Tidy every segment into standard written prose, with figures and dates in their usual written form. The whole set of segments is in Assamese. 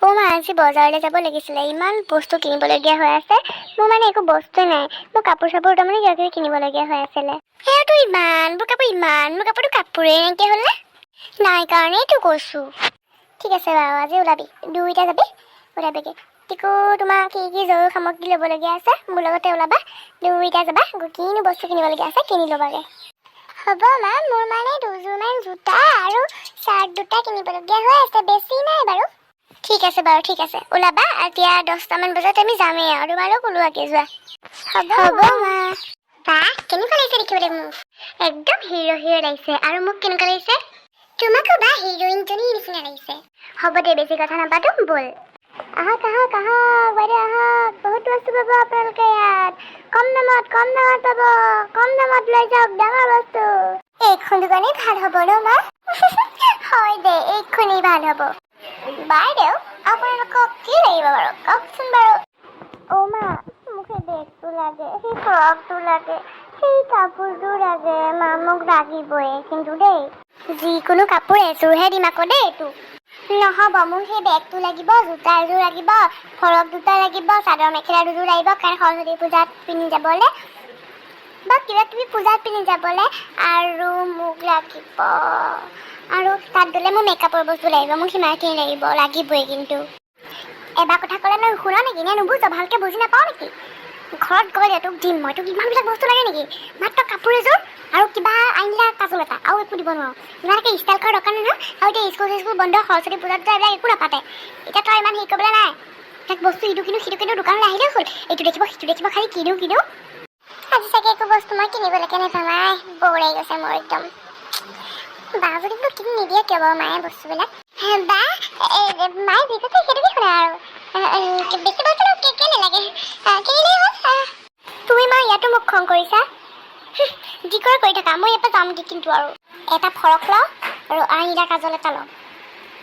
অ' মা আজি বজাৰলৈ যাব লাগিছিলে, ইমান বস্তু কিনিবলগীয়া হৈ আছে। মোৰ মানে একো বস্তুৱে নাই। মোৰ কাপোৰ চাপোৰ তাৰমানে কিবা কিবি কিনিবলগীয়া হৈ আছিলে। সেয়াতো মোৰ কাপোৰটো কাপোৰে নাইকিয়া হ'লে। নাই কাৰণেইতো কৈছোঁ। ঠিক আছে বাৰু, আজি ওলাবি, দুইটা যাবি, ওলাবিগে। টিকু তোমাৰ কি কি জৰুৰী সামগ্ৰী ল'বলগীয়া আছে মোৰ লগতে ওলাবা, দুইটা যাবা, কিনো বস্তু কিনিবলগীয়া আছে কিনি ল'বাগে। হ'ব মা, মোৰ মানে দুযোৰমান জোতা আৰু চাৰ্ট দুটা কিনিবলগীয়া হৈ আছে, বেছি নাই বাৰু। ঠিক আছে বাৰু, ঠিক আছে, ওলাবা। এতিয়া 10টামান বজাত আমি যামেই আৰু তোমালোক ওলোৱাকে যোৱা। হ'ব মা। বাহ, কেনেকুৱা লাগিছে দেখিবলৈ মোক? একদম হিৰ' লাগিছে। আৰু মোক কেনেকুৱা লাগিছে? তোমাকো বা হিৰইনজনীৰ নিচিনা লাগিছে। হ'ব দে, বেছি কথা নাপাতো, ব'ল। আহক বাইদেউ আহক, বহুত বস্তু পাব আপোনালোকে ইয়াত। কম দামত পাব, কম দামত লৈ যাওক, ডাঙৰ বস্তু। এইখন দোকানেই ভাল হ'ব ন মা? হয় দে, এইখনেই ভাল হ'ব। বাইদেউ, আপোনালোকক কি লাগিব বাৰু, কওকচোন বাৰু। অ' মা, মোক সেই বেগটো লাগে, সেই ফ্ৰকটো লাগে, সেই কাপোৰটো লাগে। মা মোক লাগিবই কিন্তু দেই। যিকোনো কাপোৰ এযোৰহে দিম আকৌ দেই তোক। নহ'ব, মোক সেই বেগটো লাগিব, জোতা এযোৰ লাগিব, ফৰক দুটা লাগিব, চাদৰ মেখেলা দুযোৰ লাগিব, কাৰণ সৰস্বতী পূজাত পিন্ধি যাবলৈ বা কিবা কিবি পূজাত পিন্ধি যাবলৈ। আৰু মোক লাগিব, আৰু তাত গ'লে মোৰ মেকআপৰ বস্তু লাগিব, মোক সিমানখিনি লাগিবই কিন্তু। এবাৰ কথা ক'লে নুশুনা নেকি, নে নুবুজ? ভালকৈ বুজি নাপাওঁ নেকি? ঘৰত গ'লে তোক দিম মই। তোক ইমানবিলাক বস্তু লাগে নেকি? মাত্ৰ কাপোৰ এযোৰ আৰু কিবা আনিলা কাজল এটা, আৰু একো দিব নোৱাৰোঁ। ইমানকৈ ষ্টাইল কৰাৰ দৰকাৰ নহয়। আৰু এতিয়া স্কুল বন্ধ, সৰস্বতী পূজাত এইবিলাক একো নাপাতে। এতিয়া তই ইমান হেৰি কৰিবলৈ নাই। তাক বস্তু ইটো কিনো সিটো কিনো, দোকানলৈ আহিলেই হ'ল। এইটো দেখিব সিটো দেখিব, খালি কিনো। আজি চাগে একো বস্তু মই কিনিবলৈকে নাপাওঁ। বৰ লাগি গৈছে মোৰ একদম। বা যদি মোক কিনি নিদিয়ে কিয় বাৰু মায়ে বস্তুবিলাক? বা মায়ে যি কৈছে সেইটোকে শুনা আৰু। বেছি বস্তু কেলে লাগে, কিনিলেই হ'ল। তুমি মা ইয়াতো মোক খং কৰিছা। যি কৰি থাকা, মই ইয়াৰ পৰা যামগৈ কিন্তু। আৰু এটা ফৰক লওঁ আৰু আইনা কাজল এটা লওঁ,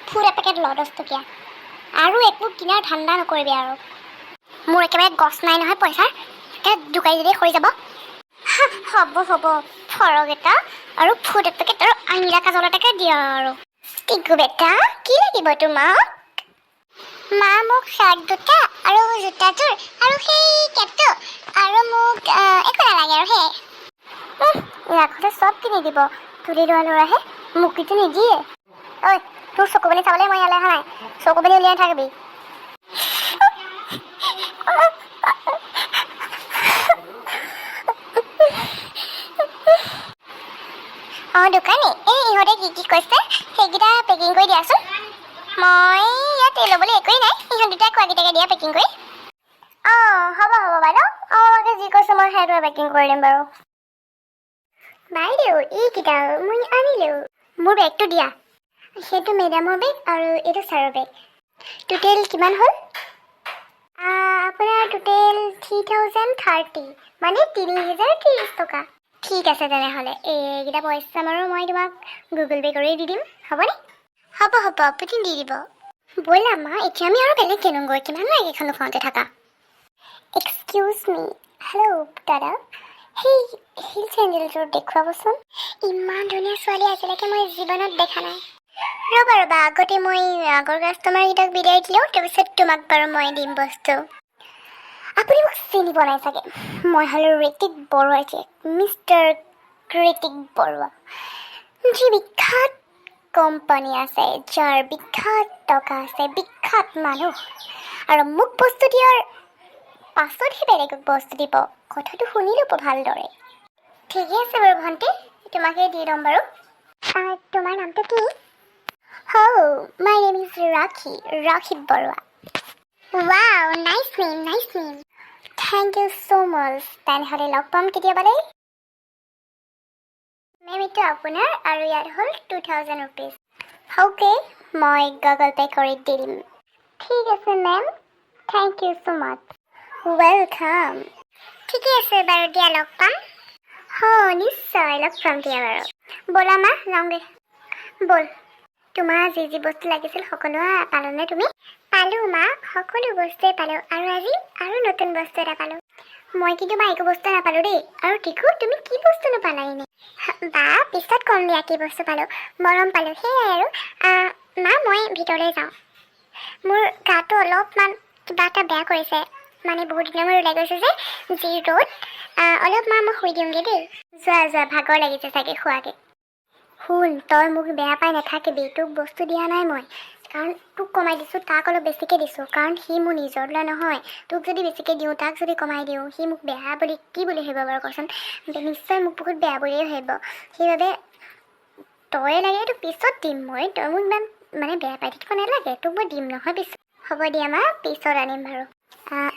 ফুড এপেকেট লওঁ 10 টকীয়া, আৰু একো কিনাৰ ধান্দা নকৰিবি আৰু। মোৰ একেবাৰে গছ নাই নহয় পইচাৰ, দোকানী যদি হৈ যাব। হ'ব, ফৰক এটা আৰু ফুড এপেকেট আৰু আইনা কাজল এটাকে দিয়া আৰু। টিকু বেটা, কি লাগিব তোমাক? মা, মোক চাৰ্ট দুটা আৰু জোতাযোৰ আৰু সেই কেপটো, আৰু মোক একো নালাগে আৰু সেই। ৰাখোঁতে চব কিনি দিব, তুলি লোৱা ল'ৰাহে, মোক কিন্তু নিদিয়ে। ঐ, তোৰ চকু পানী চাবলৈ মই ইয়ালৈ অহা নাই, চকু পানী উলিয়াই নাথাকিবি। অঁ দোকানী, এই ইহঁতে কি কৈছে সেইকেইটা পেকিং কৰি দিয়াচোন। মই ইয়াত ল'বলৈ একোৱেই নাই, ইহঁত দুটাই কোৱাকেইটাকে দিয়া পেকিং কৰি। অঁ হ'ব বাইদেউ, যি কৈছে মই সেইটোৱে পেকিং কৰি দিম বাৰু। বাইদেউ, এইকেইটা মই আনিলোঁ। মোৰ বেগটো দিয়া। সেইটো মেডামৰ বেগ আৰু এইটো ছাৰৰ বেগ। টোটেল কিমান হ'ল? আপোনাৰ টোটেল 3030, মানে 3030 টকা। ঠিক আছে তেনেহ'লে, এইকেইটা পইচা বাৰু মই তোমাক গুগল পে' কৰি দি দিম, হ'বনে? হ'ব, আপুনি দি দিব। ব'লা মা, এতিয়া আমি আৰু বেলেগ কিনোগৈ, কিমান লাগে এইখন দোকানতে থাকা। এক্সকিউজ মি, হেল্ল' দাদা, সেই হিল চেণ্ডেলযোৰ দেখুৱাবচোন। ইমান ধুনীয়া ছোৱালী আজিলৈকে মই জীৱনত দেখা নাই। ৰ'বা, আগতে মই আগৰ কাষ্টমাৰকেইটাক বিদায় দিলোঁ, তাৰপিছত তোমাক বাৰু মই দিম বস্তু। আপুনি মোক চিনিব নাই চাগে, মই হ'লোঁ ঋতিক বৰুৱা, মিষ্টাৰ ঋতিক বৰুৱা। যি বিখ্যাত কোম্পানী আছে, যাৰ বিখ্যাত টকা আছে, বিখ্যাত মানুহ, আৰু মোক বস্তু দিয়াৰ পাছতহে বেলেগক বস্তু দিব। কথাটো শুনি ল'ব ভালদৰে। ঠিকে আছে বাৰু ভণ্টি, তোমাকে দি ল'ম বাৰু। তোমাৰ নামটো কি? My name is Rakhi Barua. Wow, nice name. Thank you so' much. তেনেহ'লে লগ পাম কেতিয়াবালৈ। মেম, এইটো আপোনাৰ, আৰু ইয়াত হ'ল 2000 ৰুপিজ। অ'কে, মই গুগল পে' কৰি দিম। ঠিক আছে ma'am, thank you so' mass. Welcome. ঠিকে আছে বাৰু, দিয়া লগ পাম। নিশ্চয় লগ পাম দিয়া বাৰু। ব'লা মা, যাওঁগৈ। ব'ল। তোমাৰ যি বস্তু লাগিছিল সকলো পালানে তুমি? পালোঁ মা, সকলো বস্তুৱে পালোঁ, আৰু আজি আৰু নতুন বস্তু এটা পালোঁ। মই কিন্তু মা একো বস্তু নাপালোঁ দেই। আৰু টিকু, তুমি কি বস্তু নাপালা এনে? বা, পিছত কম দিয়া কি বস্তু পালোঁ। মৰম পালোঁ, সেয়াই আৰু। মা, মই ভিতৰলৈ যাওঁ। মোৰ গাটো অলপমান কিবা এটা বেয়া কৰিছে মানে বহুত দিনৰ মূৰত ওলাই গৈছে যে যি ৰ'দ অলপমান মই শুই দিওঁগৈ দেই যোৱা ভাগৰ লাগিছে চাগে খোৱাকৈ শুন তই মোক বেয়া পাই নাথাকিবি তোক বস্তু দিয়া নাই মই কাৰণ তোক কমাই দিছোঁ তাক অলপ বেছিকৈ দিছোঁ কাৰণ সি মোৰ নিজৰ ল'ৰা নহয় তোক যদি বেছিকৈ দিওঁ তাক যদি কমাই দিওঁ সি মোক বেয়া বুলি কি বুলি ভাবিব বাৰু কচোন নিশ্চয় মোক বহুত বেয়া বুলিয়ে ভাবিব সেইবাবে তই লাগে তোক পিছত দিম মই তই মোক ইমান মানে বেয়া পাই থাকিব নালাগে তোক মই দিম নহয় পিছত হ'ব দিয়া মা পিছত আনিম বাৰু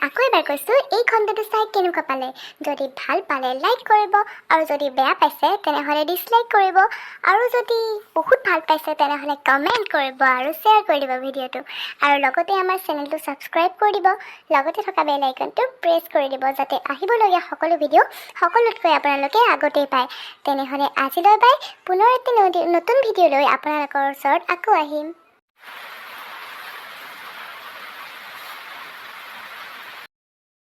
আকৌ এবাৰ কৈছোঁ এই খণ্ডটো চাই কেনেকুৱা পালে যদি ভাল পালে লাইক কৰিব আৰু যদি বেয়া পাইছে তেনেহ'লে ডিছলাইক কৰিব আৰু যদি বহুত ভাল পাইছে তেনেহ'লে কমেণ্ট কৰিব আৰু শ্বেয়াৰ কৰি দিব ভিডিঅ'টো আৰু লগতে আমাৰ চেনেলটো ছাবস্ক্ৰাইব কৰি দিব লগতে থকা বেল আইকনটো প্ৰেছ কৰি দিব যাতে আহিবলগীয়া সকলো ভিডিঅ' সকলোতকৈ আপোনালোকে আগতেই পায় তেনেহ'লে আজিলৈ পাই পুনৰ এটি নতুন ভিডিঅ' লৈ আপোনালোকৰ ওচৰত আকৌ আহিম